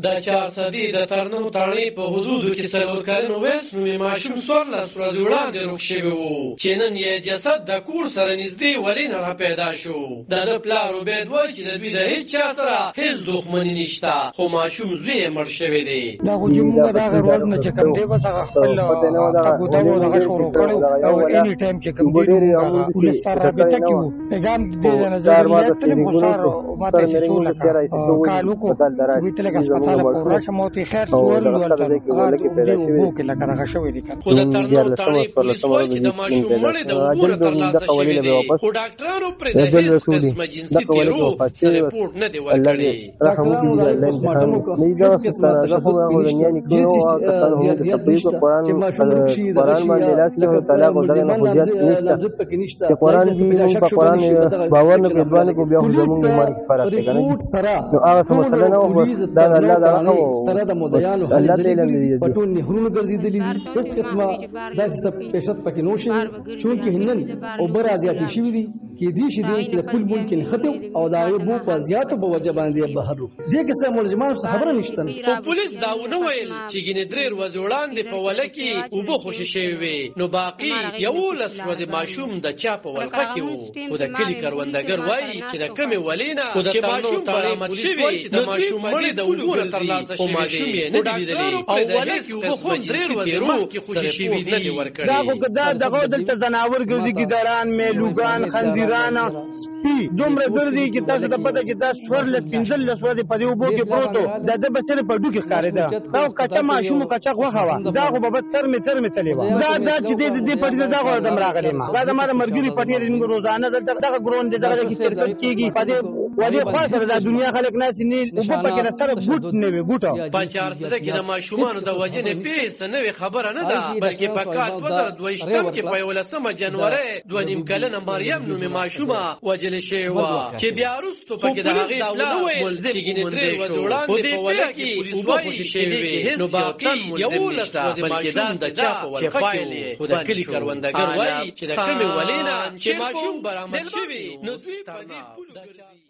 د 400 د ترنم تړلې په حدودو کې څلور کلن ویس نومې ماشوم 14 ورځې وړاندې روغ شوی و چې نن یې جسد د کور سره نږدې ولې نه پیدا شو. د پلار عبید وایي چې د دوی د هیڅ چا سره هیڅ دښمني نشته، خو ماشوم زوی یې مړ شوی دی. دا خو چې موږ دغه ورځ نه چې کوم دی بس هغه خپل تګوداو دغه شروع کړو او اني ټایم چې کوم دی پولیس سره رابطه کې وو. پیغام دې نظریات ته ګوزار ماته شو کالو کو دوی ته لکه هسپتال پورا شموتي خیر ټول ولکه پیدا شوی وو کې لکه هغه شوی دی. خو د ترنم تړلې پولیس وایي چې د ماشوم مړی د وګوره ترلاسه شوی دی، خو ډاکټرانو پرې د هیڅ قسمه جنسي تیرو رپورټ نه دی ورکړی. رحم وکړي د الله امتحان نه دا ستاره زه خو هغه دنیا نه کوم او کسان هم د سپېږ قرآن باندې لاس کې طلاق او دغه حجت نشته چې قرآن دې په قرآن باور نه کوي باندې کو بیا هم زموږ ایمان کې فرق دی کنه. نو هغه څه مسله نه و بس دا الله دغه سره د مودیانو الله دې لندې په ټول نهرونو ګرځېدلي هیڅ قسمه داسې څه پیشت پکې نو شي چونکې هنن او بر ازیاتي شوي دي کې دي شي دي چې کل ممکن ختم او دا بو په زیاتو په وجه باندې بهر دي کې سم ملزمان خبره نشته. خو پولیس دا ونه ویل چې ګینه درې ورځې وړاندې په وله کې اوبه خوشې شوي وي، نو باقي 11 ورځې ماشوم د چا په ولقه کې وو. خو د کلي کروندګر وایي چې د کمې ولې نه چې ماشوم برآمد شوی د ماشوم مړی د اوبو ترلاسه شوی ماشوم یې نه دی لیدلی او وله کې اوبه خو 3 ورځې مخکې خوشې شوي دي ورکړي. دا خو دغه دلته ځناور ګرځي ګیداران میلوګان خنزیران سپي دومره ګرځي چې تاسو ته پته چې دا 15 ورځې په دې اوبو کې پروت و د بچره په ډوکې ښکارېده. دا کچا ماشوم کچا غوښه وه، دا خو به ترمې تلې وه. دا چې دې پټې دا خو دم راغلی ما دا زما د مرګري پټې موږ روزانه دغه ګروند دغه کې شرکت کېږي په دې ولې خاصه د دنیا خلک ناس نه اوبه پکې سره ګوټ نه وي ګوټه په 400 کې د ماشومانو د وجنې پیسه نه وي خبره نه ده، بلکې په کال 2022 کې په 11 جنوري 2.5 کلنه مریم نومې ماشومه وجل شوې وه چې بیا وروسته پکې د هغې پلار ملزم وموندل شو. خو دې پوله کې پولیس وایي چې نو باقي 11 ورځې بلکې دا د چا په ولقه کې وو. خو د کلي کروندګر وایي چې د کمې ولې نه چې ماشوم برآمد شوی نو دوی په دې پولو